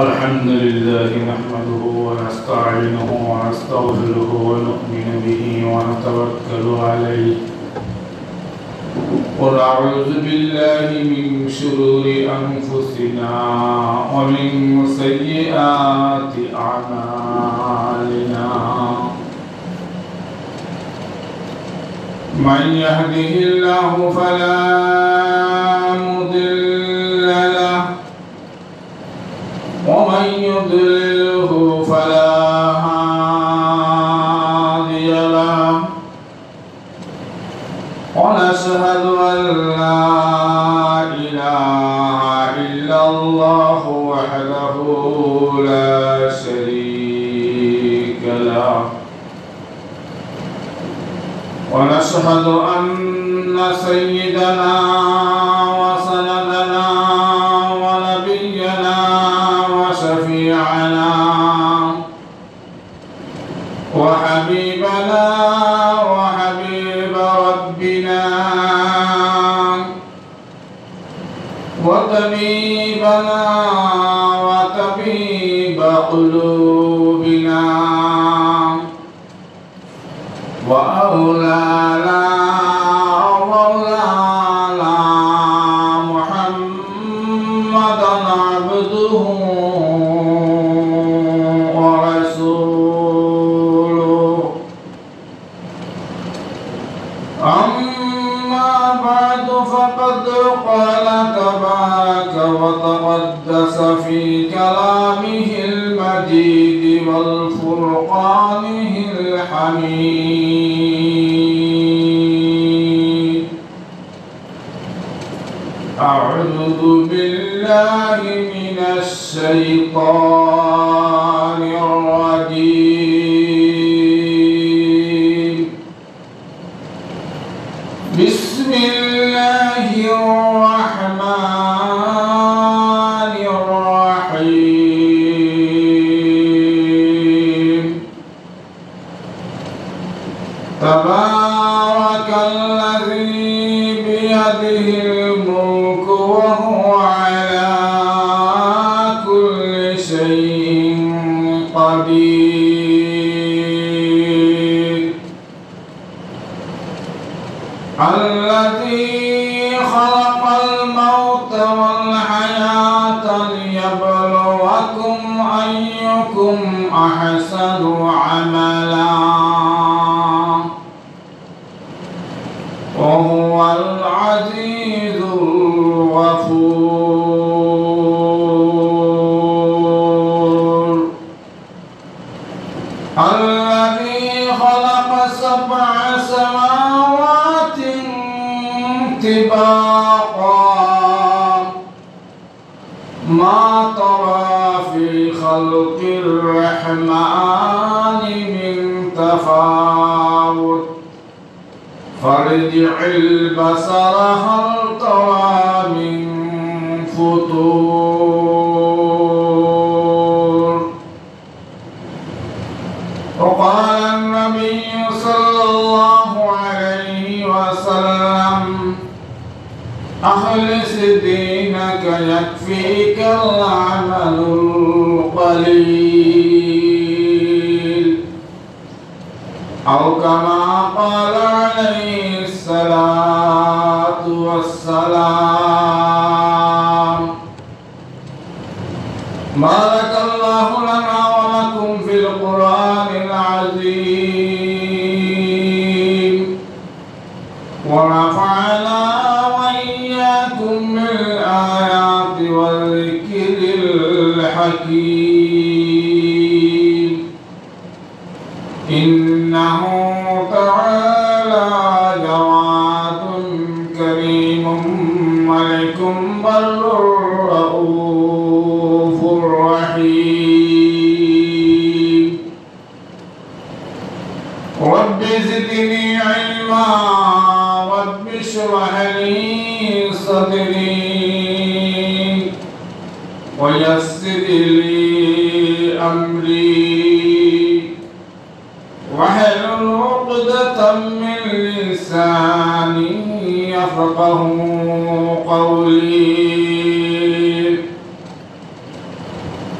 الحمد لله نحمده ونستعينه ونستغفره ونؤمن به ونتوكل عليه ونعوذ بالله من شرور أنفسنا ومن سيئات أعمالنا من يهده الله فلا مضل له ومن يضلله فلا هادي له ونشهد أن لا إله إلا الله وحده لا شريك له ونشهد أن سيدنا وسندنا ونبينا وشفيعنا وحبيبنا وحبيب ربنا وطبيبنا وطبيب قلوبنا وأولانا ومولانا محمدا عبده ورسوله أما بعد فقد قال تبارك وتقدس في كلامه المجيد والفرقانه الحميد أعوذ بالله من الشيطان الرجيم بسم الله الرحمن الرحيم تبارك الذي بيده الملك وهو على كل شيء قدير الذي خلق الموت والحياة ليبلوكم أيكم أحسن عملا وهو العزيز الغفور الذي خلق 7 سماوات طباقا ما ترى في خلق الرحمن من تفاوت فارجع البصر هل ترى من فطور وقال النبي صلى الله عليه وسلم أخلص دينك يكفيك العمل القليل أو كما قال عليه الصلاة والسلام بارك الله لنا ولكم في القرآن العظيم ونفعنا وإياكم بالآيات والذكر الحكيم إنه تعالى جواد كريم ملك بر رؤوف رحيم رب زدني علما رب اشرح لي صدري ويسر لي أمري واحلل عقدة من لساني يفقهوا قولي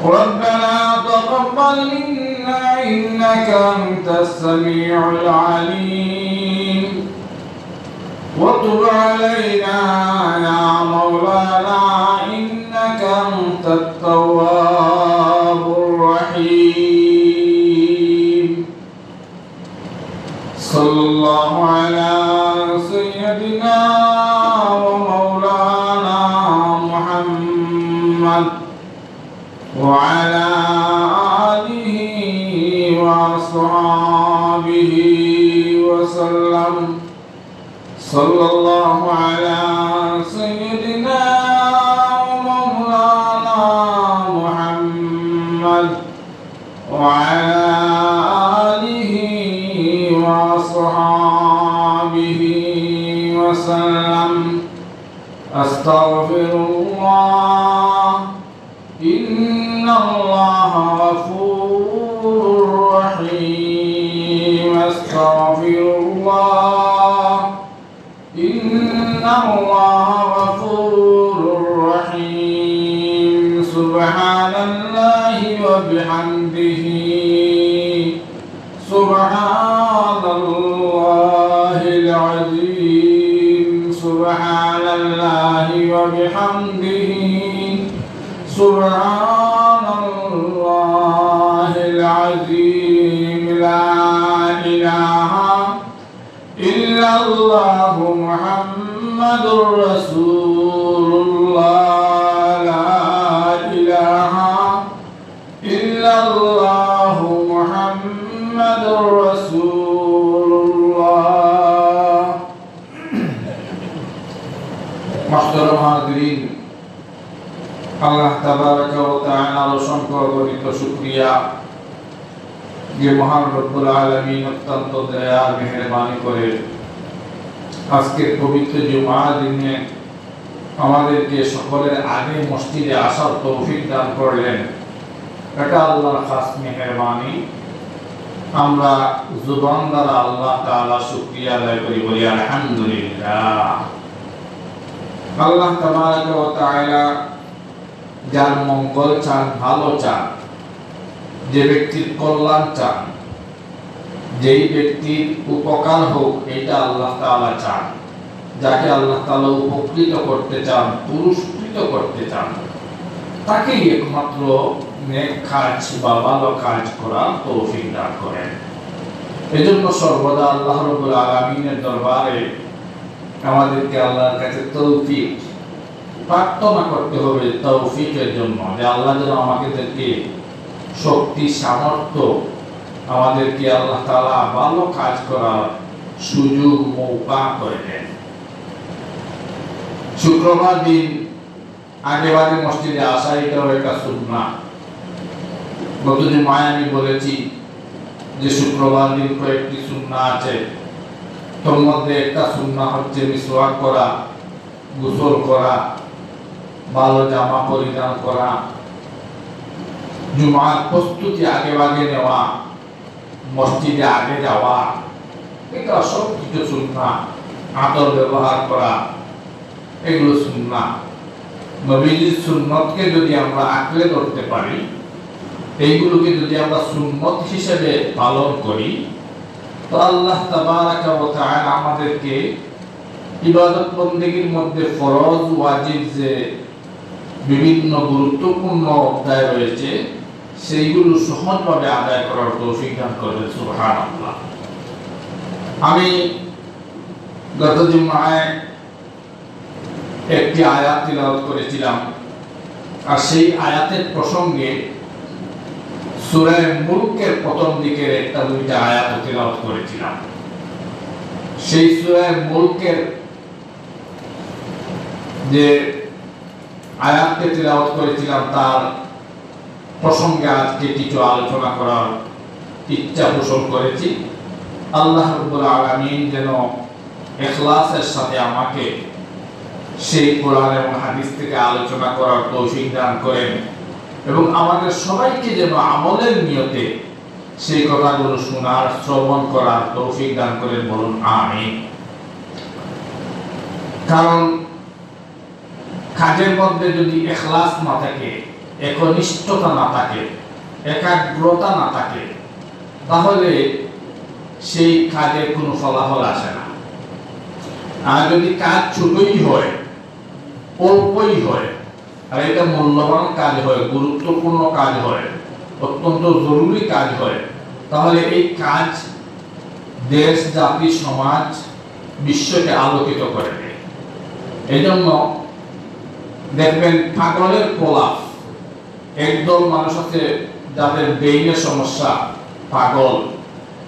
ربنا تقبل منا إنك أنت السميع العليم وتب علينا يا مولانا إنك أنت التواب الرحيم صلى الله على سيدنا ومولانا محمد وعلى آله وصحبه وسلم صلى الله على سيدنا ومولانا محمد وعلى آله وصحبه وسلم أستغفر الله إن الله غفور رحيم أستغفر الله إن الله غفور رحيم سبحان الله وبحمده سبحان الله العظيم سبحان الله وبحمده سبحان الله العظيم لا إله إلا الله محمد رسول الله لا إله إلا الله محمد رسول الله محترم حاضرين আল্লাহ তাবারাকা ওয়া তাআলার অসংখ্য অগণিত শুকরিয়া যে মহান রব্বুল আলামিন অত্যন্ত দয়া মেহেরবানি করে আজকের পবিত্র জুমার দিনে আমাদেরকে সকলের আগে মসজিদে আসার তৌফিক দান করলেন। এটা আল্লাহর খাস মেহেরবানি। আমরা জুবান দ্বারা আল্লাহ তাআলা শুকরিয়া আদায় করি, বলি আলহামদুলিল্লাহ। আল্লাহ তাবারাকা ওয়া তাআলা যার মঙ্গল চান, ভালো চান, যে ব্যক্তির কল্যাণ চান, যেই ব্যক্তির উপকার হোক, এটা আল্লাহ তাআলা চান। যাকে আল্লাহ তাআলা উপকৃত করতে চান, পুরস্কৃত করতে চান, তাকেই একমাত্র নেক কাজ বা ভালো কাজ করার তৌফিক দান করেন। এজন্য সর্বদা আল্লাহ রাব্বুল আলামিনের দরবারে আমাদেরকে আল্লাহর কাছে তৌফিক প্রার্থনা করতে হবে, তৌফিকের জন্য, যে আল্লাহ যেন আমাদেরকে শক্তি সামর্থ্য, আমাদেরকে আল্লাহ তাআলা ভালো কাজ করার সুযোগ মৌকা করে দেন। শুক্রবার দিন আগেবারে মসজিদে আসা এটাও একটা সুন্নাহ। গত জুমায় আমি বলেছি যে শুক্রবার দিন কয়েকটি সুন্নাহ আছে। তোর মধ্যে একটা সুন্নাহ হচ্ছে মিসওয়াক করা, গোসল করা, ভালো জামা পরিধান করা, জুমার প্রস্তুতি আগে নেওয়া, মসজিদে আগে যাওয়া, এটা সব কিছু সুন্নাহ। আতর ব্যবহার করা, এগুলো সুন্নাহ। নবীজির সুন্নতকে যদি আমরা আঁকড়ে ধরতে পারি, এইগুলোকে যদি আমরা সুন্নত হিসেবে পালন করি, তো আল্লাহ তাবারাকা ওয়া তাআলা আমাদেরকে ইবাদত বন্দেগীর মধ্যে ফরজ ওয়াজিব যে বিভিন্ন গুরুত্বপূর্ণ অধ্যায় রয়েছে, সেইগুলো সহজভাবে আদায় করার তৌফিক দান করবেন। সুবহানাল্লাহ। আমি গত জুমায় একটি আয়াত তিলাওয়াত করেছিলাম, আর সেই আয়াতের প্রসঙ্গে সূরা মুলকের প্রথম দিকের একটা দুইটা আয়াত তিলাওয়াত করেছিলাম। সেই সূরা মুলকের যে আয়াতটি তিলাওয়াত করেছিলাম তার প্রসঙ্গে আজকে কিছু আলোচনা করার ইচ্ছা পোষণ করেছি। আল্লাহ রাব্বুল আলামিন যেন ইখলাসের সাথে আমাকে সেই কোরআন এবং হাদিস থেকে আলোচনা করার তৌফিক দান করেন এবং আমাদের সবাইকে যেন আমলের নিয়তে সেই কথাগুলো শোনার, শ্রবণ করার তৌফিক দান করেন। বলুন আমিন। কারণ কাজের মধ্যে যদি ইখলাস না থাকে, একনিষ্ঠতা না থাকে, একাগ্রতা না থাকে, তাহলে সেই কাজের কোনো ফলাফল আসে না। আর যদি কাজ ছোটই হয়, অল্পই হয়, আর এটা মূল্যবান কাজ হয়, গুরুত্বপূর্ণ কাজ হয়, অত্যন্ত জরুরি কাজ হয়, তাহলে এই কাজ দেশ, জাতি, সমাজ, বিশ্বকে আলোকিত করে দেয়। এই জন্য দেখবেন পাগলের প্রলাপ, একদল মানুষ আছে যাদের ব্রেইনের সমস্যা, পাগল,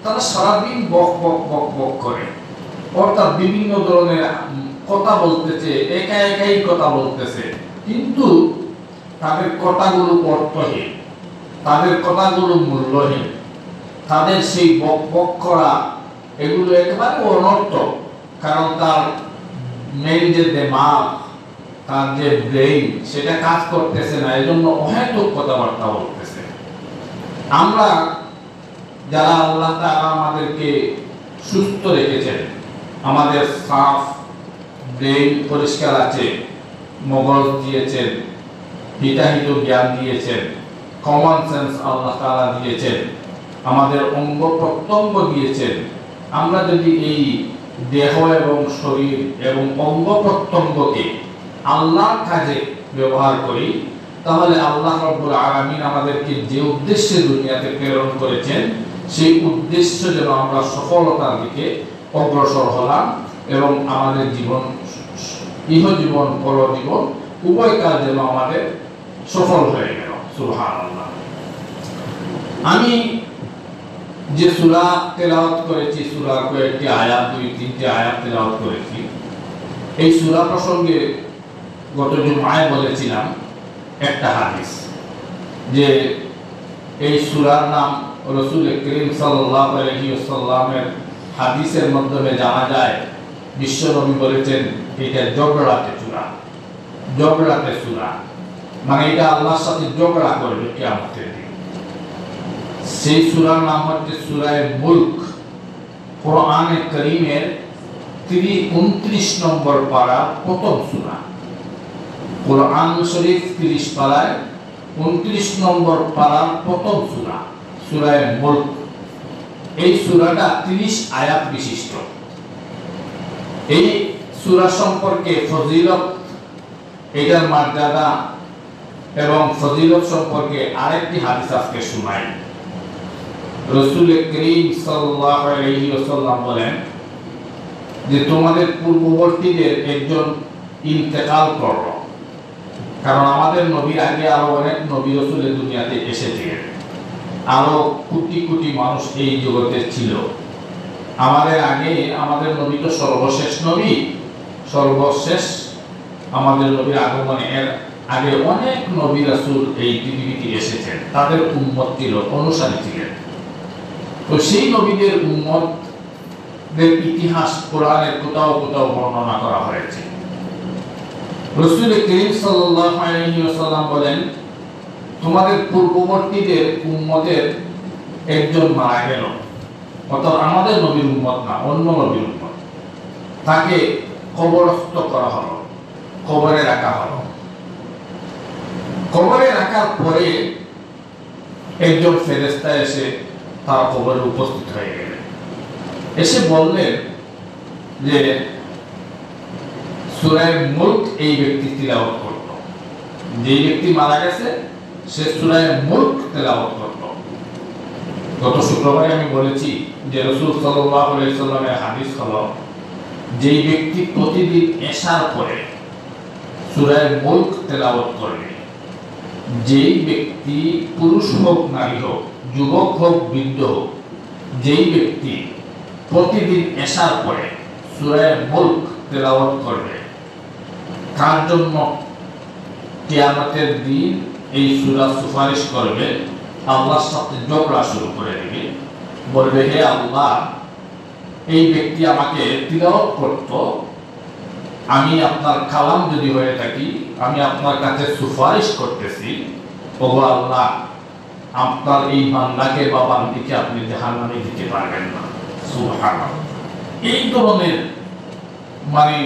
তারা সারাদিন বক বক বক বক করে, অর্থাৎ বিভিন্ন ধরনের কথা বলতেছে, একাই কথা বলতেছে, কিন্তু তাদের কথাগুলো অর্থহীন, তাদের কথাগুলো মূল্যহীন, তাদের সেই বক বক করা এগুলো একেবারে অনর্থক। কারণ তার মেইন যে দিমাগ, তার যে ব্রেইন, সেটা কাজ করতেছে না, এই জন্য অহেতুক কথাবার্তা বলতেছে। আমরা যারা আল্লাহ তাআলা আমাদেরকে সুস্থ রেখেছেন, আমাদের সাফ ব্রেইন পরিষ্কার আছে, মগজ দিয়েছেন, হিতাহিত জ্ঞান দিয়েছেন, কমন সেন্স আল্লাহ তাআলা দিয়েছেন, আমাদের অঙ্গ প্রত্যঙ্গ দিয়েছেন। আমরা যদি এই দেহ এবং শরীর এবং অঙ্গ প্রত্যঙ্গকে আল্লাহর কাজে ব্যবহার করি, তাহলে আল্লাহ রাব্বুল আলামিন আমাদেরকে যে উদ্দেশ্যে দুনিয়াতে প্রেরণ করেছেন, সেই উদ্দেশ্য যেন আমরা সফলতার দিকে অগ্রসর হলাম এবং আমাদের জীবন, ইহজীবন পরজীবন উভয় কাজ যেন আমাদের সফল হয়ে গেল। সুবহানাল্লাহ। আমি যে সূরা তেলাওয়াত করেছি, সূরার কয়েকটি আয়াত, 2-3টি আয়াত তেলাওয়াত করেছি। এই সূরা প্রসঙ্গে গত জুমায় বলেছিলাম একটা হাদিস, যে এই সূরার নাম রাসূল করিম সাল্লাল্লাহু আলাইহি ওয়াসাল্লামের হাদিসের মাধ্যমে জানা যায়, বিশ্বনবী বলেছেন এটা ঝগড়াতে সূরা, ঝগড়াতে সূরা, মানে এটা আল্লাহর সাথে ঝগড়া করবে কিয়ামতের দিন। সেই সূরার নাম হচ্ছে সূরা মুলক। কোরআনে কারীমের 29 নম্বর পারা প্রথম সূরা। কোরআন শরীফ 30 পারায় 29 নম্বর পারার প্রথম সূরা, সূরা মুলক। এই সূরাটা 30 আয়াত বিশিষ্ট। এই সূরা সম্পর্কে ফজিলত, এটার মর্যাদা এবং ফজিলত সম্পর্কে আরেকটি হাদিস আজকে শোনাই। রাসূল করিম সাল্লাল্লাহু আলাইহি ওয়াসাল্লাম বলেন যে তোমাদের পূর্ববর্তীদের একজন ইন্তেকাল করল। কারণ আমাদের নবীর আগে আরো অনেক নবী রাসূল দুনিয়াতে এসেছিলেন, আরো কোটি কোটি মানুষ এই জগতে ছিল। আমাদের আগে আমাদের নবী তো সর্বশেষ নবী, সর্বশেষ আমাদের নবীর আগমনে এর আগে অনেক নবী রাসূল এই পৃথিবীতে এসেছেন, তাদের উম্মত ছিল, অনুসারী ছিলেন। তো সেই নবীদের উম্মতদের ইতিহাস কোরআনের কোথাও কোথাও বর্ণনা করা হয়েছে। রাসূল করিম সাল্লাল্লাহু আলাইহি ওয়াসাল্লাম বলেন তোমাদের পূর্ববর্তীদের উম্মতের একজন মারা গেল, অর্থাৎ আমাদের নবীর উম্মত না, অন্য নবীর উম্মত, তাকে কবরস্থ করা হলো, কবরে রাখা হলো। কবরে রাখার পরে একজন ফেরেশতা এসে তার কবরে উপস্থিত হয়ে গেলেন, এসে বললেন যে সূরা মুলক এই ব্যক্তি তিলাওয়াত করত, যে ব্যক্তি মারা গেছে সে সূরা মুলক তিলাওয়াত করত। গত শুক্রবারে আমি বলেছি যে রাসূল সাল্লাল্লাহু আলাইহি ওয়াসাল্লামের হাদিস হলো, যেই ব্যক্তি প্রতিদিন এশার পরে সূরা মুলক তিলাওয়াত করবে, যেই ব্যক্তি পুরুষ হোক নারী হোক, যুবক হোক বৃদ্ধ হোক, যেই ব্যক্তি প্রতিদিন এশার পরে সূরা মুলক তেলাওয়াত করবে, তার জন্য কিয়ামতের দিন এই সূরা সুপারিশ করবে, আল্লাহর সাথে ঝগড়া শুরু করে দেবে, বলবে হে আল্লাহ, এই ব্যক্তি আমাকে তিলাওয়াত করত, আমি আপনার কালাম যদি হয়ে থাকি, আমি আপনার কাছে সুপারিশ করতেছি, ওগো আল্লাহ, আপনার এই বান্দাকে বা বান্দিকে আপনি জাহান্নামে দিতে পারবেন না। সুবহানাল্লাহ। এই ধরনের মানে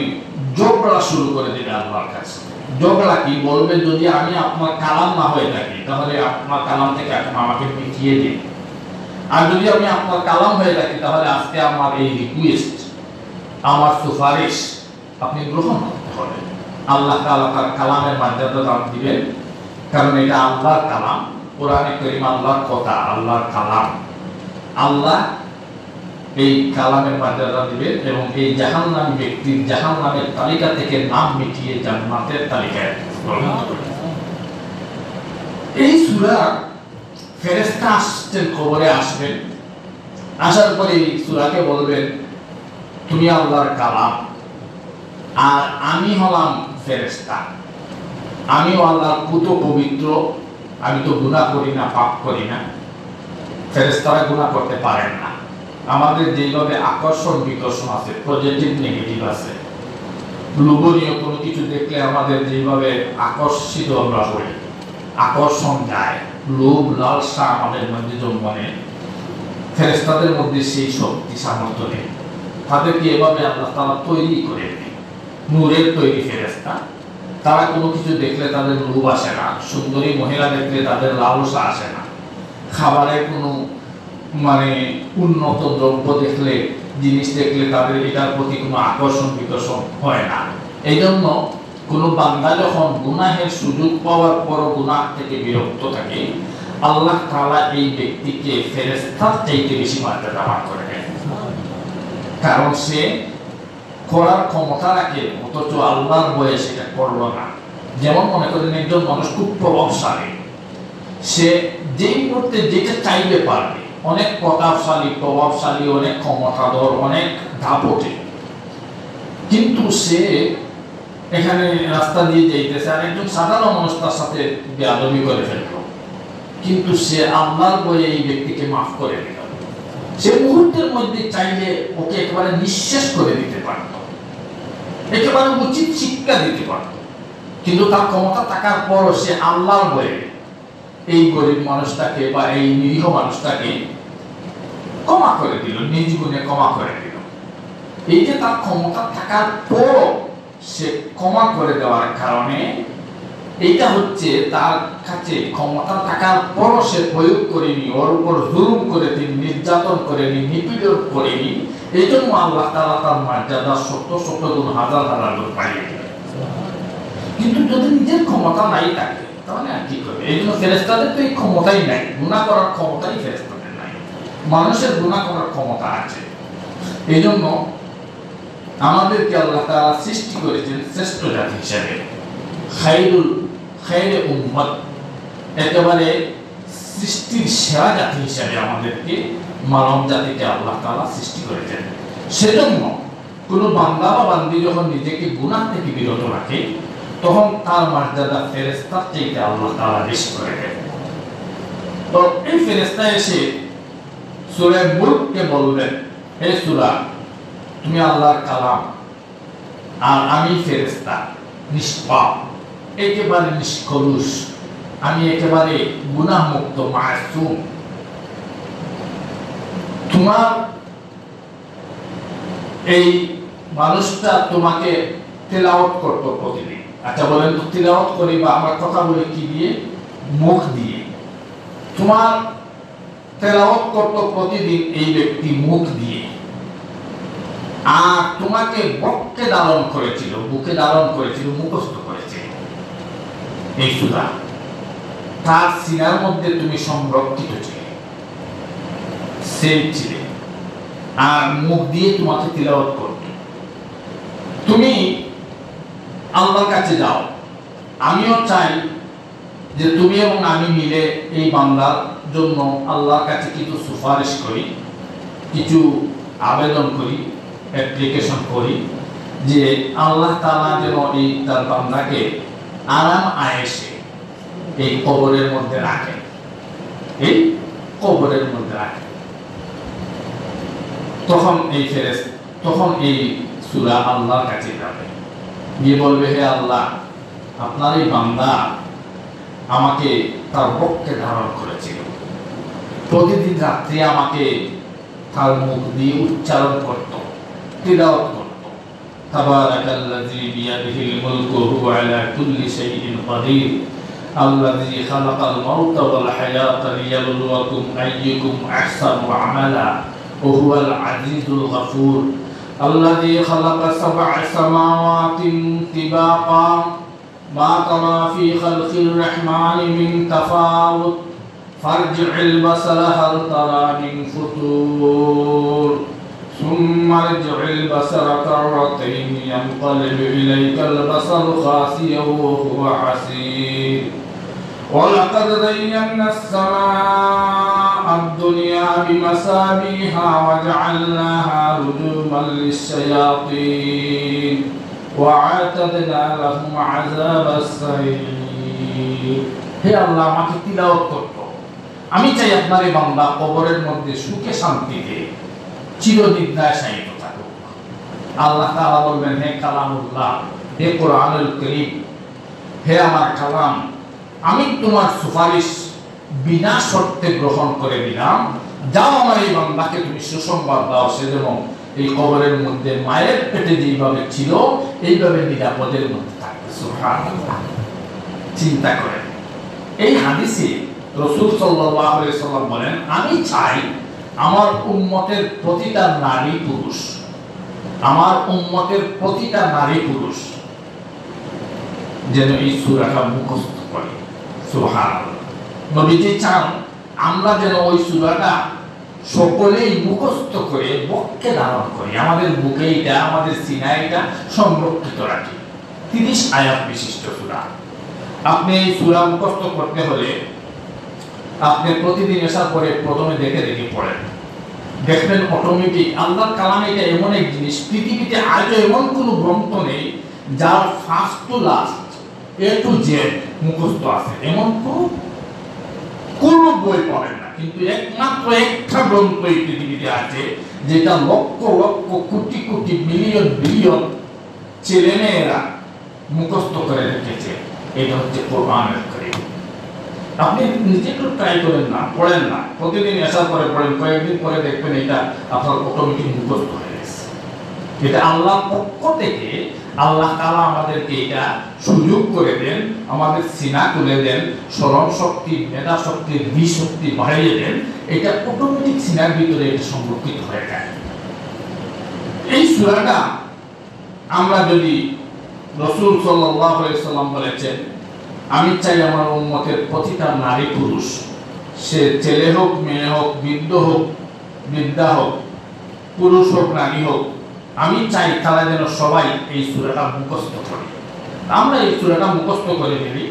ঝগড়া শুরু করে দেবে আল্লাহর কাছে। ঝগড়া কি বলবে, যদি আমি আপনার কালাম না হয়ে থাকি তাহলে আপনার কালাম থেকে এখন আমাকে মিটিয়ে দিন, আর যদি আমি আপনার কালাম হয়ে থাকি তাহলে আজকে আমার এই রিকোয়েস্ট, আমার সুপারিশ আপনি গ্রহণ করতে হবে। আল্লাহ তাআলা তার কালামের মর্যাদা দান দিবেন, কারণ এটা আল্লাহর কালাম, কোরআনে কারীম আল্লাহর কথা, আল্লাহর কালাম। আল্লাহ এই কালামের মর্যাদা দিবেন এবং এই জাহান্নামী ব্যক্তির জাহান্নামের তালিকা থেকে নাম মিটিয়ে জান্নাতের তালিকায় গ্রহণ করবেন। এই সূরা ফেরেশতা আসছেন, কবরে আসবেন, আসার পরে এই সূরাকে বলবেন তুমি আল্লাহর কালাম আর আমি হলাম ফেরেশতা, আমিও আল্লাহর পুত পবিত্র, আমি তো গুনাহ করি না, পাপ করি না, ফেরেশতারা গুনাহ করতে পারেন না। আমাদের যেভাবে আকর্ষণ বিকর্ষণ আছে, পজিটিভ নেগেটিভ আছে, লোভনীয় কোনো কিছু দেখলে আমাদের যেভাবে আকর্ষিত আমরা হই, আকর্ষণ যায়, লোভ লালসা আমাদের মধ্যে জন্মনে, ফেরেশতাদের মধ্যে সেই শক্তি সামর্থ্য নেই। তাদেরকে এভাবে আল্লাহ তাআলা তৈরি করে দেন, নূরের তৈরি ফেরেশতা। তারা কোনো কিছু দেখলে তাদের লোভ আসে না, সুন্দরী মহিলা দেখলে তাদের লালসা আসে না, খাবারের কোনো মানে উন্নত দ্রব্য দেখলে, জিনিস দেখলে তাদের এটার প্রতি কোনো আকর্ষণ বিকর্ষণ হয় না। এই জন্য কোনো বান্দা যখন গুনাহের সুযোগ পাওয়ার পরও গুনাহ থেকে বিরক্ত থাকে, আল্লাহ তাআলা এই ব্যক্তিকে ফেরেশতার চাইতে বেশি মর্যাদা দান করে দেন, কারণ সে করার ক্ষমতা রাখে অথচ আল্লাহর ভয়ে সেটা করলো না। যেমন মনে করেন একজন মানুষ খুব প্রভাবশালী, সে যেই মুহূর্তে যেটা চাইলে পারবে, অনেক প্রভাবশালী, অনেক ক্ষমতাধর, অনেক দাপটে, কিন্তু সে এখানে রাস্তা দিয়ে যাইতেছে আর একজন সাধারণ মানুষ তার সাথে বেয়াদবি করে ফেললো, কিন্তু সে আল্লাহর ভয়ে এই ব্যক্তিকে মাফ করে দিল। সে মুহূর্তের মধ্যে চাইলে ওকে একেবারে নিঃশেষ করে দিতে পারত, একেবারে উচিত শিক্ষা দিতে পারত, কিন্তু তার ক্ষমতা থাকার পরও সে আল্লাহর ভয়ে এই গরিব মানুষটাকে বা এই নিরীহ মানুষটাকে ক্ষমা করে দিল, নিজ গুণে ক্ষমা করে দিল। এই যে তার ক্ষমতা থাকার পর সে ক্ষমা করে দেওয়ার কারণে, এইটা হচ্ছে তার কাছে ক্ষমতা থাকার পর সে প্রয়োগ করেনি, ওর উপর জুলুম করেনি, নির্যাতন করেনি, নিপীড়ন করেনি। এই জন্য আল্লাহ তাআলা তার মর্যাদা শত শত গুণ, হাজার হাজার গুণ বাড়িয়ে দিলেন। কিন্তু যদি নিজের ক্ষমতা নাই থাকে তাহলে আর কি করবে? এই জন্য ফেরেশতাদের তো এই ক্ষমতাই নাই, গুনাহ করার ক্ষমতাই ফেরেশতাদের নাই। মানুষের গুনাহ করার ক্ষমতা আছে। এই জন্য আমাদেরকে আল্লাহ তাআলা সৃষ্টি করেছেন শ্রেষ্ঠ জাতি হিসেবে, খায়রে উম্মত, একেবারে সৃষ্টির সেরা জাতি হিসেবে আমাদেরকে, মানব জাতিকে আল্লাহ তাআলা সৃষ্টি করেছেন। সেজন্য কোনো বান্দা বা বান্দি যখন নিজেকে গুনাহ থেকে বিরত রাখে, তখন তার মর্যাদা ফেরেশতার চাইতে আল্লাহ তাআলা বেশি করে দেন। তো এই ফেরেশতা এসে সূরা মুলককে বলবেন, হে সূরা, তুমি আল্লাহর কালাম আর আমি ফেরেশতা, নিষ্পাপ, একেবারে নিষ্কলুষ, আমি একেবারে গুনাহ মুক্ত, মাসুম। তোমার এই মানুষটা তোমাকে তেলাওয়াত করতো প্রতিদিন। আচ্ছা বলেন তো, তেলাওয়াত করি বা আমরা কথা বলি কি দিয়ে? মুখ দিয়ে। তোমার তেলাওয়াত করতো প্রতিদিন এই ব্যক্তি মুখ দিয়ে, আর তোমাকে বক্ষে ধারণ করেছিল, বুকে ধারণ করেছিল, মুখস্থ করেছিল এই সূরা। তার সিনার মধ্যে তুমি সংরক্ষিত ছিলে, সেভ ছিলে, আর মুখ দিয়ে তোমাকে তিলাওয়াত করত। তুমি আল্লাহর কাছে যাও, আমিও চাই যে তুমি এবং আমি মিলে এই বান্দার জন্য আল্লাহর কাছে কিছু সুপারিশ করি, কিছু আবেদন করি, অ্যাপ্লিকেশন করি, যে আল্লাহ তাআলা যেন এই তার বান্দাকে আরাম আয়েশে এই কবরের মধ্যে রাখে, এই কবরের মধ্যে রাখে। তখন এই সূরা আল্লাহর কাছে যাবে, গিয়ে বলবে, হে আল্লাহ, আপনার এই বান্দা আমাকে তার বক্ষে ধারণ করেছিল, প্রতিদিন রাত্রে আমাকে তার মুখ দিয়ে উচ্চারণ করত, তিলাওয়াত করত, তাবারাকাল্লাযী বিয়াদিহিল মুলকু ওয়া আলা কুল্লি শাইইন কাদির الذي خلق الموت والحياة ليبلوكم أيكم أحسن عملا وهو العزيز الغفور الذي خلق 7 سماوات طباقا ما ترى في خلق الرحمن من تفاوت فارجع البصر هل ترى من فطور ثم ارجع البصر كرتين ينقلب إليك البصر خاسئا وهو حسير ولقد زينا السماء الدنيا بمصابيح وجعلناها رجوما للشياطين وأعتدنا لهم عذاب السعير হে আল্লাহ আমাকে তিলাওয়াত করতে আমি চাই আপনার এই বান্দা কবরের মধ্যে সুখে শান্তিতে চিরনিদ্রায় শায়িত থাকুক। আল্লাহ তাআলা বলবেন, হে কালামুল্লাহ, হে কোরআনুল কারীম, হে আমার কালাম, আমি তোমার সুপারিশ বিনা শর্তে গ্রহণ করে দিলাম। যাও আমার এই বান্দাকে তুমি সুসংবাদ দাও, সে যেন এই কবরের মধ্যে মায়ের পেটে যেভাবে ছিল এইভাবে নিরাপদের মধ্যে থাকবে। সুবহানাল্লাহ। চিন্তা করেন, এই হাদিসে রাসূল সাল্লাল্লাহু আলাইহি ওয়াসাল্লাম বলেন, আমি চাই আমার উম্মতের প্রতিটা নারী পুরুষ, আমার উম্মতের প্রতিটা নারী পুরুষ যেন এই সূরাটা মুখস্থ করে। সুবহানাল্লাহ। নবীজি চান আমরা যেন ওই সূরাটা সকলেই মুখস্থ করে বক্ষে ধারণ করি, আমাদের বুকে এটা, আমাদের সিনায় এটা সংরক্ষিত রাখি। 30 আয়াত বিশিষ্ট সূরা। আপনি এই সূরা মুখস্থ করতে হলে আপনি প্রতিদিন আসার পরে প্রথমে দেখে দেখে পড়েন, দেখবেন অটোমেটিক আল্লাহর কালাম এটা এমন এক জিনিস, পৃথিবীতে আজও এমন কোনো গ্রন্থ নেই যার first to last A to Z মুখস্থ আছে, এমন কোনো বই পাবেন না। কিন্তু একমাত্র একটা গ্রন্থ এই পৃথিবীতে আছে যেটা লক্ষ লক্ষ কোটি কোটি মিলিয়ন বিলিয়ন ছেলেমেয়েরা মুখস্থ করে রেখেছে, এটা হচ্ছে কোরআনুল কারীম। আপনি নিজে একটু ট্রাই করেন না, পড়েন না, প্রতিদিন আসার পরে পড়েন, কয়েকদিন পরে দেখবেন এটা আপনার অটোমেটিক মুখস্থ হয়ে গেছে। এটা আল্লাহর পক্ষ থেকে আল্লাহ তাআলা আমাদেরকে এটা সুযোগ করে দেন, আমাদের সিনা তুলে দেন, স্মরণ শক্তি, মেধা শক্তি, শক্তি বাড়িয়ে দেন, এটা অটোমেটিক সিনার ভিতরে এটা সংরক্ষিত হয়ে যায়। এই সূরাটা আমরা যদি রাসূল সাল্লাল্লাহু আলাইহি ওয়াসাল্লাম বলেছেন, আমি চাই আমার উম্মতের প্রতিটা নারী পুরুষ, সে ছেলে হোক, মেয়ে হোক, বৃদ্ধ হোক, বৃদ্ধা হোক, পুরুষ হোক, নারী হোক, আমি চাই তারা যেন সবাই এই সূরাটা মুখস্থ করে। আমরা এই সূরাটা মুখস্থ করে নিই,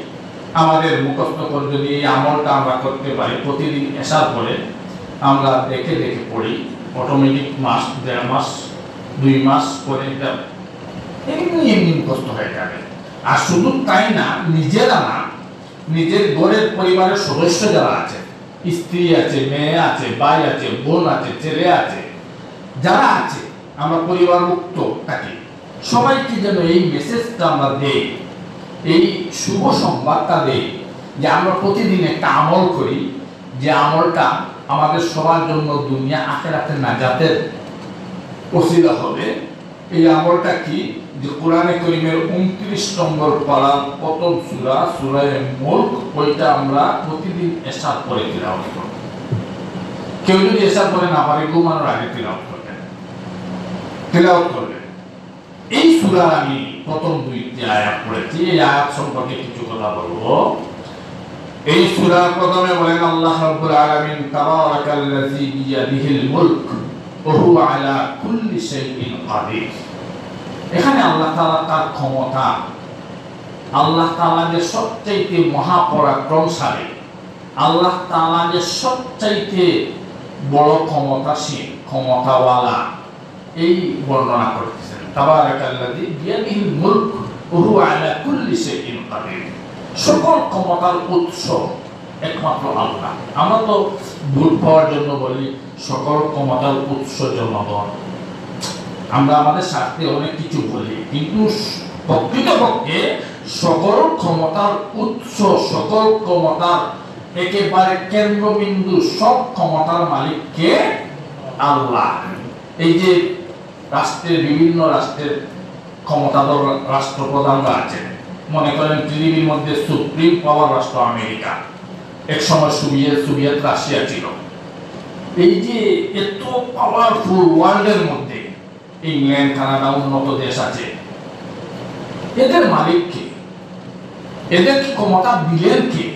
আমাদের মুখস্থ করে যদি এই আমলটা আমরা করতে পারি, প্রতিদিন আসার পরে আমরা দেখে দেখে পড়ি, অটোমেটিক মাস, 1.5 মাস, 2 মাস পরে এটা এমনি এমনি মুখস্থ হয়ে যাবে। আর শুধু তাই না, নিজেরা না, নিজের ঘরের পরিবারের সদস্য যারা আছে, স্ত্রী আছে, মেয়ে আছে, ভাই আছে, বোন আছে, ছেলে আছে, যারা আছে, আমরা পরিবারভুক্ত থাকি, সবাইকে যেন এই মেসেজটা আমরা দেই, এই শুভ সংবাদটা দেই যে আমরা প্রতিদিন একটা আমল করি, যে আমলটা আমাদের সবার জন্য দুনিয়া আখিরাতের নাজাতের ওসিলা হবে। এই আমলটা কি? যে কোরআনে কারীমের 29 নম্বর পারার প্রথম সূরা, সূরা মুলক, ওইটা আমরা প্রতিদিন এশার পরে তিলাওয়াত করব। কেউ যদি এশার পরে না পারে, ঘুমানোর আগে তিলাওয়াত করবেন। এই সূরার আমি প্রথম 2টি আয়াত পড়েছি, এই আয়াত সম্পর্কে কিছু কথা বলবো। এই সূরার প্রথমে বলেন আল্লাহ রাব্বুল আলামিন, তাবারাকাল্লাযী বিয়াদিহিল মুলক ওয়া হুয়া আলা কুল্লি শাইইন কাদির। এখানে আল্লাহ তাআলা তার ক্ষমতা, আল্লাহ তাআলা যে সবচাইতে মহাপরাক্রমশালী, আল্লাহ তাআলা যে সবচাইতে বড় ক্ষমতাশীল, ক্ষমতাওয়ালা, এই বর্ণনা করতেছেন। তাবারাকাল্লাযী বিয়াদিহিল মুলক ওয়া হুয়া আলা কুল্লি শাইইন কাদির। সকল ক্ষমতার উৎস একমাত্র আল্লাহ। আমরা তো ভুল পাওয়ার জন্য বলি সকল ক্ষমতার উৎস জনগণ, আমরা আমাদের স্বার্থে অনেক কিছু বলি, কিন্তু প্রকৃতপক্ষে সকল ক্ষমতার উৎস, সকল ক্ষমতার একেবারে কেন্দ্রবিন্দু, সব ক্ষমতার মালিক কে? আল্লাহ। এই যে রাষ্ট্রের, বিভিন্ন রাষ্ট্রের ক্ষমতাধর রাষ্ট্রপ্রধানরা আছেন। মনে করেন পৃথিবীর মধ্যে সুপ্রিম পাওয়ার রাষ্ট্র আমেরিকা, এক সময় সোভিয়েত রাশিয়া ছিল। এই যে এত পাওয়ারফুল ওয়ার্ল্ডের মধ্যে ইংল্যান্ড, কানাডা, উন্নত দেশ আছে, এদের মালিক কে? এদের কি ক্ষমতা দিলেন কে?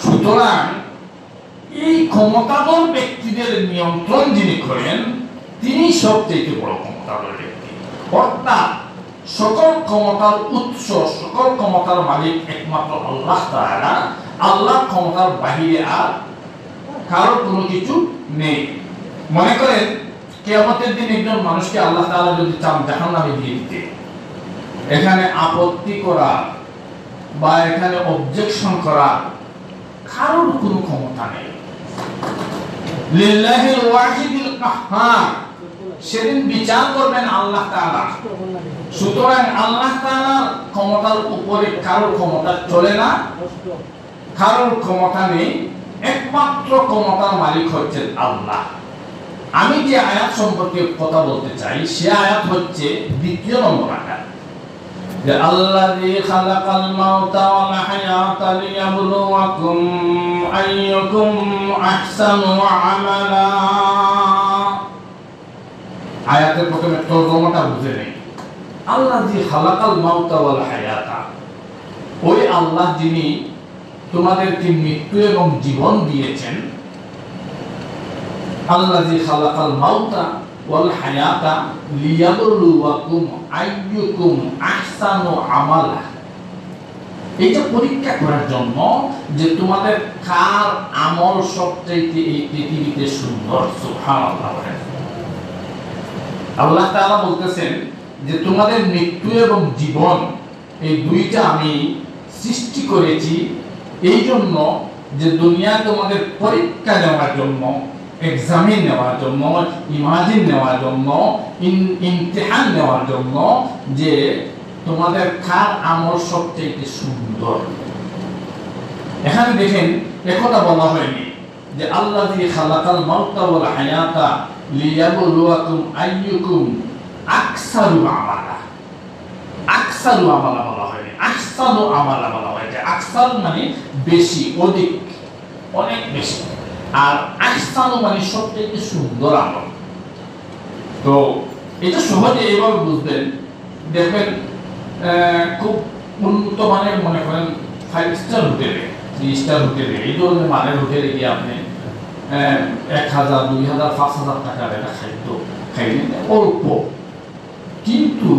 সুতরাং এই ক্ষমতাধর ব্যক্তিদের নিয়ন্ত্রণ যিনি করেন, তিনি সবচেয়ে বড় ক্ষমতাধর ব্যক্তি। অর্থাৎ সকল ক্ষমতার উৎস, সকল ক্ষমতার মালিক একমাত্র আল্লাহ তাআলা। আল্লাহ ক্ষমতার বাহিরে আর কারোর কোনো কিছু নেই। মনে করেন কিয়ামতের দিন একজন মানুষকে আল্লাহ তাআলা যদি চান জাহান্নামে দিয়ে দিতে, এখানে আপত্তি করা বা এখানে অবজেকশন করা কারোর কোনো ক্ষমতা নেই। লিল্লাহিল ওয়াহিদিল কাহ্হার, সেদিন বিচার করবেন আল্লাহ তাআলা। সুতরাং আল্লাহ তাআলার ক্ষমতার উপরে কারোর ক্ষমতা চলে না, কারোর ক্ষমতা নেই। একমাত্র ক্ষমতার মালিক হচ্ছেন আল্লাহ। আমি যে আয়াত সম্পর্কে কথা বলতে চাই, সে আয়াত হচ্ছে ২ নম্বর আয়াত, যে আল্লাযী খালাকাল মাউতা ওয়াল হায়াতা লিয়াবলুয়াকুম আইয়ুকুম আহসানু আমালা। আয়াতের প্রথমে তর্জমাটা বুঝে নেই। আল্লাযী খালাকাল মাউতা ওয়াল হায়াতা, ওই আল্লাহ যিনি তোমাদেরকে মৃত্যু এবং জীবন দিয়েছেন। আল্লাযী খালাকাল মাউতা ওয়াল হায়াতা লিয়াবলুয়াকুম আইয়ুকুম আহসানু আমালা, এটা পরীক্ষা করার জন্য যে তোমাদের কার আমল সবচেয়ে এই পৃথিবীতে সুন্দর। সুবহানাল্লাহ। আল্লাহ তাআলা বলতেছেন যে তোমাদের মৃত্যু এবং জীবন এই দুইটা আমি সৃষ্টি করেছি এই জন্য যে দুনিয়া তোমাদের পরীক্ষা নেওয়ার জন্য, এক্সামিন নেওয়ার জন্য, ইমাজিন নেওয়ার জন্য, ইমতিহান নেওয়ার জন্য, যে তোমাদের কার আমল সবচেয়ে সুন্দর। এখানে দেখেন একথা বলা হয়নি যে আল্লাযী খালাকাল মাউতা ওয়াল হায়াতা লিয়াবলুয়াকুম আইয়ুকুম আকসারু আমালা। আকসারু আমালা বলা হয়নি, আহসানু আমালা বলা হয়েছে। আকসার মানে বেশি, অধিক, অনেক বেশি, আর আহসানু মানে সবচেয়ে সুন্দর আমল। তো এটা সহজে এইভাবে বুঝবেন। দেখবেন খুব উন্নত মানের, মনে করেন 5 স্টার হোটেলে, 3 স্টার হোটেলে, এই ধরনের মানের হোটেলে গিয়ে আপনি 1000, 2000, 5000 টাকার একটা খাদ্য খাইলেন, অল্প, কিন্তু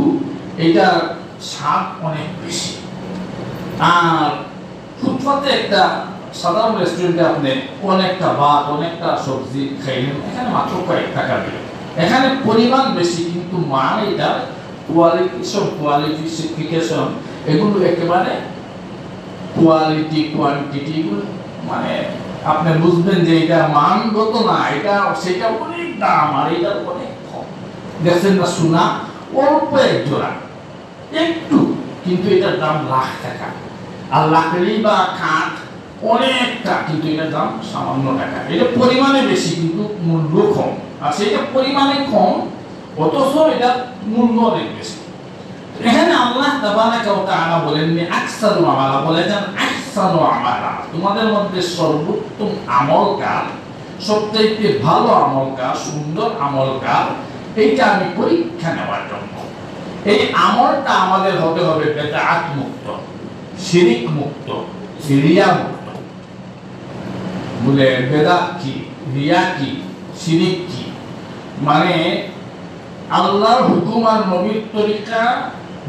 এটা স্বাদ অনেক বেশি। আর ফুটপাতে একটা সাধারণ রেস্টুরেন্টে আপনি অনেকটা ভাত, অনেকটা সবজি খাইলেন, এখানে মাত্র কয়েক টাকা দিলেন। এখানে পরিমাণ বেশি কিন্তু মান, এটা কোয়ালিফিকেশন এগুলো একেবারে কোয়ালিটি, কোয়ান্টিটি, এগুলো মানে আপনি বুঝবেন যে এটা মানগত না, এটা সেটা অনেক দাম আর এটা অনেক কম। দেখছেন না সোনা অল্প এক জোড়া, একটু, কিন্তু এটার দাম লাখ টাকা। আর লাকড়ি বা কাঠ অনেকটা, কিন্তু এটার দাম সামান্য টাকা। এটা পরিমাণে বেশি কিন্তু মূল্য কম, আর সেটা পরিমাণে কম অথচ এটার মূল্য অনেক বেশি। এখানে আল্লাহ তাবারাকা ওয়া তাআলা বলেননি আকসারু আমালা, বলেছেন আহসানু আমালা। তোমাদের মধ্যে সর্বোত্তম আমলকার, সবচাইতে ভালো আমলকার, সুন্দর আমলকার, এইটা আমি পরীক্ষা নেওয়ার জন্য। এই আমলটা আমাদের হতে হবে বেদাত মুক্ত, শিরিক মুক্ত, রিয়া মুক্ত। বলে বেদাত কি, রিয়া কি, শিরিক কি? মানে আল্লাহর হুকুম আর নবীর তরিকা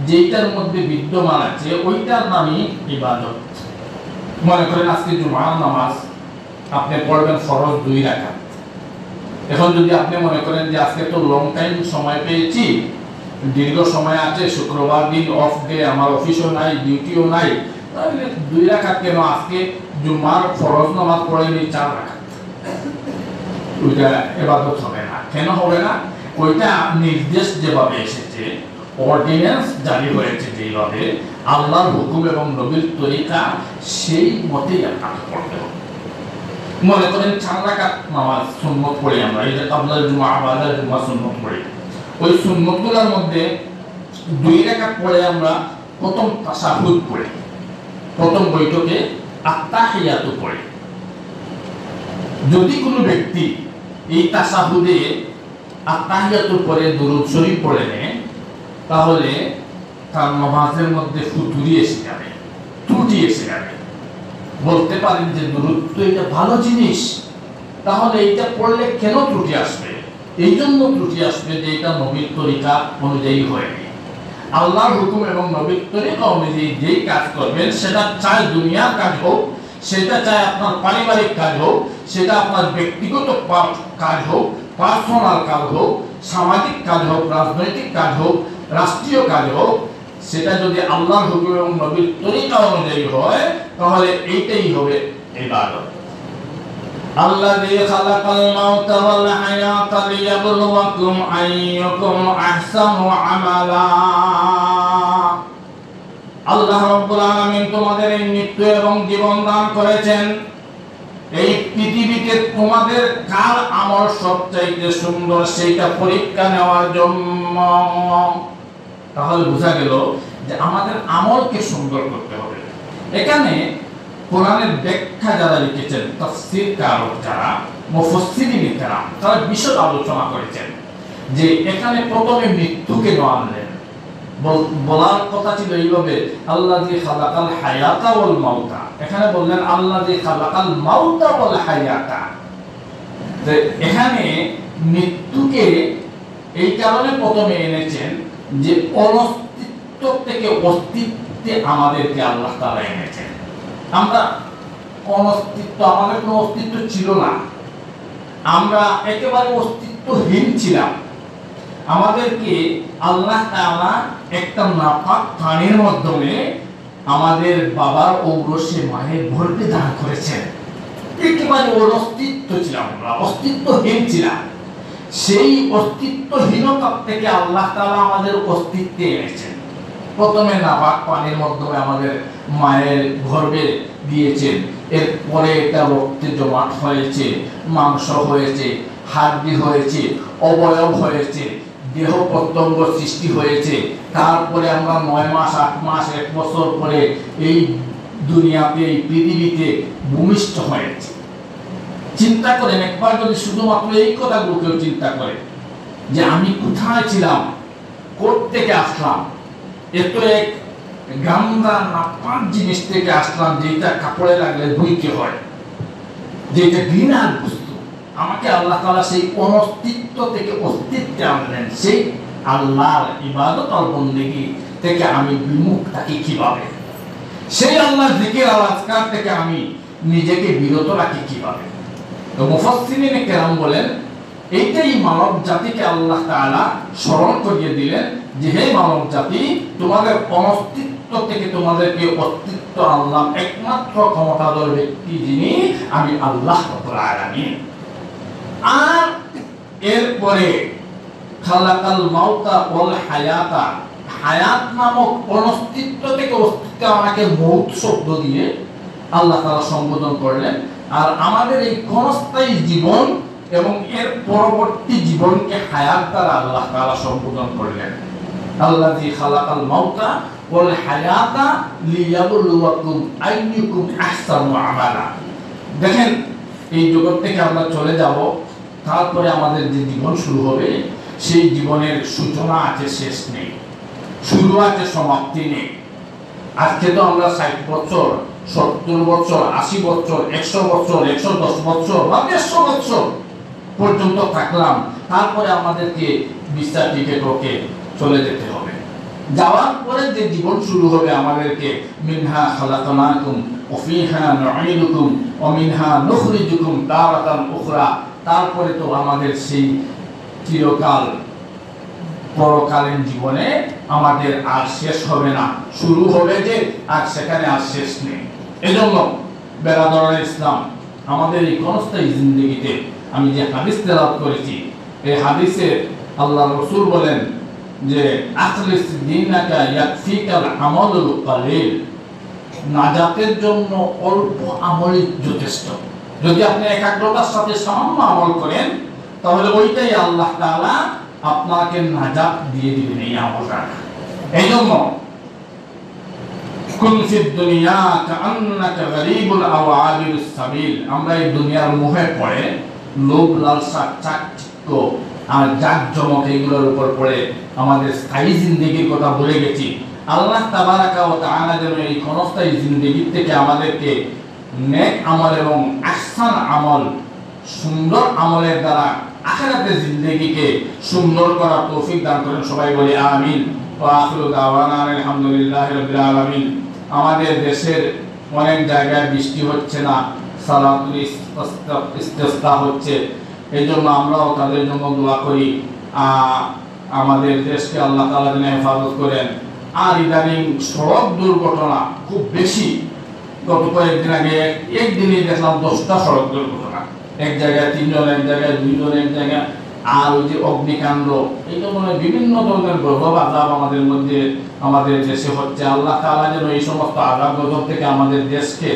যেটার মধ্যে বিদ্যমান আছে ওইটার নামই ইবাদত। মনে করেন আজকে জুমার নামাজ আপনি পড়বেন ফরজ 2 রাকাত। এখন যদি আপনি মনে করেন যে আজকে তো লং টাইম সময় পেয়েছি, দীর্ঘ সময় আছে, শুক্রবার দিন অফ ডে, আমার অফিসও নাই, ডিউটিও নাই, তাহলে 2 রাকাত কেন? আজকে জুমার ফরজ নামাজ পড়েনি 4 রাকাত, ওইটা ইবাদত হবে না। কেন হবে না? ওইটা নির্দেশ যেভাবে এসেছে, অর্ডিন্যান্স জারি হয়েছে যেভাবে, আল্লাহর হুকুম এবং নবীর তরিকা, সেই মতেই আপনাকে পড়তে হবে। মনে করেন 4 রাকাত নামাজ সুন্নত পড়ি আমরা, এই যে কাবলা জুমা, বাদা জুমা সুন্নত পড়ি। ওই সুন্নতগুলোর মধ্যে 2 রাকাত পড়ে আমরা প্রথম তাশাহুদ পড়ি, প্রথম বৈঠকে আত্তাহিয়াতু পড়ি। যদি কোনো ব্যক্তি এই তাশাহুদে আত্তাহিয়াতুর পরে দুরূদ শরীফ পড়ে নেয়, তাহলে তার নামাজের মধ্যে ফুতুরি এসে যাবে, ত্রুটি এসে যাবে। বলতে পারেন যে দুরূদ তো এটা ভালো জিনিস, তাহলে এটা পড়লে কেন ত্রুটি আসবে? এই জন্য ত্রুটি আসবে যে এটা নবীর তরিকা অনুযায়ী হয়নি। আল্লাহর হুকুম এবং নবীর তরিকা অনুযায়ী যেই কাজ করবেন, সেটা চাই দুনিয়ার কাজ হোক, সেটা চাই আপনার পারিবারিক কাজ হোক, সেটা আপনার ব্যক্তিগত কাজ হোক, পার্সোনাল কাজ হোক, সামাজিক কাজ হোক, রাজনৈতিক কাজ হোক, রাষ্ট্রীয় কাজ হোক, সেটা যদি আল্লাহর হুকুম এবং নবীর তরিকা অনুযায়ী হয়, তাহলে এইটাই হবে ইবাদত। আল্লাযী খালাকাল মাউতা ওয়াল হায়াতা লিয়াবলুয়াকুম আইয়ুকুম আহসানু আমালা। আল্লাহ রাব্বুল আলামিন তোমাদের এই মৃত্যু এবং জীবন দান করেছেন এই পৃথিবীতে তোমাদের কার আমল সবচাইতে সুন্দর সেইটা পরীক্ষা নেওয়ার জন্য। তাহলে বোঝা গেল যে আমাদের আমলকে সুন্দর করতে হবে। এখানে কোরআনের ব্যাখ্যা যারা লিখেছেন, তাফসীর কারক যারা, মুফাসসিরিন কেরাম, তারা বিশদ আলোচনা করেছেন যে এখানে প্রথমে মৃত্যুকে আনলেন। বলার কথা ছিল এইভাবে, আল্লাযী খালাকাল হায়াতা ওয়াল মাউতা, এখানে বললেন আল্লাযী খালাকাল মাউতা ওয়াল হায়াতা। তো এখানে মৃত্যুকে এই কারণে প্রথমে এনেছেন যে অস্তিত্ব থেকে অস্তিত্বে আমাদেরকে আল্লাহ তাআলা এনেছেন। আমরা অস্তিত্ব, আমাদের কোনো অস্তিত্ব ছিল না, আমরা একেবারে অস্তিত্বহীন ছিলাম। আমাদেরকে আল্লাহ তাআলা একটা নাপাক প্রাণীর মাধ্যমে আমাদের বাবার ঔরসে মায়ের গর্ভে দান করেছেন। একেবারে অস্তিত্ব ছিলাম, আমরা অস্তিত্বহীন ছিলাম। সেই অস্তিত্বহীনতা থেকে আল্লাহ তাআলা আমাদের অস্তিত্বে এনেছেন। প্রথমে নাপাক পানির মাধ্যমে আমাদের মায়ের গর্ভে দিয়েছেন, এরপরে এটা রক্তে জমাট হয়েছে, মাংস হয়েছে, হাড়ি হয়েছে, অবয়ব হয়েছে, দেহ প্রত্যঙ্গ সৃষ্টি হয়েছে। তারপরে আমরা 9 মাস, 8 মাস, 1 বছর পরে এই দুনিয়াতে, এই পৃথিবীতে ভূমিষ্ঠ হয়েছে। চিন্তা করেন একবার, যদি শুধুমাত্র এই কথাগুলো কেউ চিন্তা করে যে আমি কোথায় ছিলাম, কোথা থেকে আসলাম, এত এক গান্দা নাপাক জিনিস থেকে আসলাম, যেটা কাপড়ে লাগলে ধুইতে হয়, যেটা ঘৃণার বস্তু, আমাকে আল্লাহ তাআলা সেই অস্তিত্ব থেকে অস্তিত্বে আনলেন। সেই আল্লাহর ইবাদত আর বন্দেগী থেকে আমি বিমুখ থাকি কিভাবে? সেই আল্লাহর জিকির আর আজকার থেকে আমি নিজেকে বিরত রাখি কিভাবে? তো মুফাসসিরিন কেরাম বলেন, এইটাই মানব জাতিকে আল্লাহ তাআলা স্মরণ করিয়ে দিলেন যে হে মানব জাতি, তোমাদের অস্তিত্ব থেকে তোমাদেরকে অস্তিত্ব আনলাম একমাত্র ক্ষমতাধর ব্যক্তি যিনি, আমি আল্লাহ রাব্বুল আলামিন। আর এরপরে খালাকাল মাউতা ওয়াল হায়াতা, হায়াত নামক অস্তিত্ব থেকে অস্তিত্বে আমাকে মৌত শব্দ দিয়ে আল্লাহ তাআলা সম্বোধন করলেন। আর আমাদের এই ক্ষণস্থায়ী জীবন এবং এর পরবর্তী জীবনকে হায়াত দ্বারা আল্লাহ তাআলা সম্বোধন করলেন। আল্লাযী খালাকাল মাউতা ওয়াল হায়াতা লিয়াবলুয়াকুম আইয়ুকুম আহসানু আমালা। দেখেন, এই জগৎ থেকে আমরা চলে যাব, তারপরে আমাদের যে জীবন শুরু হবে, সেই জীবনের সূচনা আছে, শেষ নেই, শুরু আছে, সমাপ্তি নেই। আজকে তো আমরা 60 বছর, 70 বছর, 80 বছর, 100 বছর, 110 বছর বা 150 বছর পর্যন্ত থাকলাম, তারপরে আমাদেরকে ভিসা টিকেট ওকে চলে যেতে হবে। যাওয়ার পরে যে জীবন শুরু হবে, আমাদেরকে মিনহা খালাকনাকুম ওয়া ফিহা নুঈদুকুম ওয়া মিনহা নুখরিজুকুম তারাতান উখরা। তারপরে তো আমাদের সেই চিরকাল পরকালীন জীবনে আমাদের আর শেষ হবে না, শুরু হবে যে, আর সেখানে আর শেষ নেই। এজন্য বেরাদরানে ইসলাম, আমাদের এই ক্ষণস্থায়ী জিন্দেগিতে আমি যে হাদিস তেলাওয়াত করেছি, এই হাদিসে আল্লাহ রাসূল বলেন যে আখলিস দীনাকা ইয়াকফিকাল আমালুল কালিল, নাজাতের জন্য অল্প আমলই যথেষ্ট। যদি আপনি একাগ্রতার সাথে সামান্য আমল করেন, তাহলে ওইটাই আল্লাহ তাআলা আপনাকে নাজাত দিয়ে দিবেন এই আমলটা। এই জন্য কুন ফিদ দুনিয়া কাআন্নাকা গরীবুন আও আবিরুস সাবিল, আমরা এই দুনিয়ার মোহে পড়ে লোভ লালসা চাকচিক্য আর জাকজমক এগুলোর উপর পড়ে আমাদের স্থায়ী জিন্দেগির কথা ভুলে গেছি। আল্লাহ তাবারাকা ওয়া তাআলা যেন এই ক্ষণস্থায়ী জিন্দেগি থেকে আমাদেরকে নেক আমল এবং আহসান আমল, সুন্দর আমলের দ্বারা আখিরাতের জিন্দেগিকে সুন্দর করার তৌফিক দান করেন। সবাই বলি আমিন। ওয়া আখিরু দাওয়ানা আলহামদুলিল্লাহি রাব্বিল আলামিন। আমাদের দেশের অনেক জায়গায় বৃষ্টি হচ্ছে না, সালাতুল ইস্তিসকা হচ্ছে, এই জন্য আমরাও তাদের জন্য দোয়া করি আমাদের দেশকে আল্লাহ তাআলা যেন হেফাজত করেন। আর ইদানিং সড়ক দুর্ঘটনা খুব বেশি। গত কয়েকদিন আগে একদিনই দেখলাম 10টা সড়ক দুর্ঘটনা, এক জায়গায় 3 জন, এক জায়গায় 2 জন, এক জায়গায়। আর ওই যে অগ্নিকাণ্ড, এই ধরনের বিভিন্ন ধরনের গজব আযাব আমাদের মধ্যে আমাদের দেশে হচ্ছে। আল্লাহ তাআলা যেন এই সমস্ত আযাব গজব থেকে আমাদের দেশকে,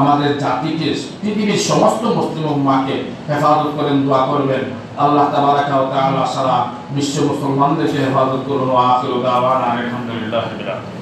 আমাদের জাতিকে, পৃথিবীর সমস্ত মুসলিম উম্মাহকে হেফাজত করেন, দোয়া করবেন। আল্লাহ তাবারাকা ওয়া তাআলা সারা বিশ্ব মুসলমানদেরকে হেফাজত করুন। ওয়া আখিরু দাওয়ানা আলহামদুলিল্লাহি রাব্বিল আলামিন।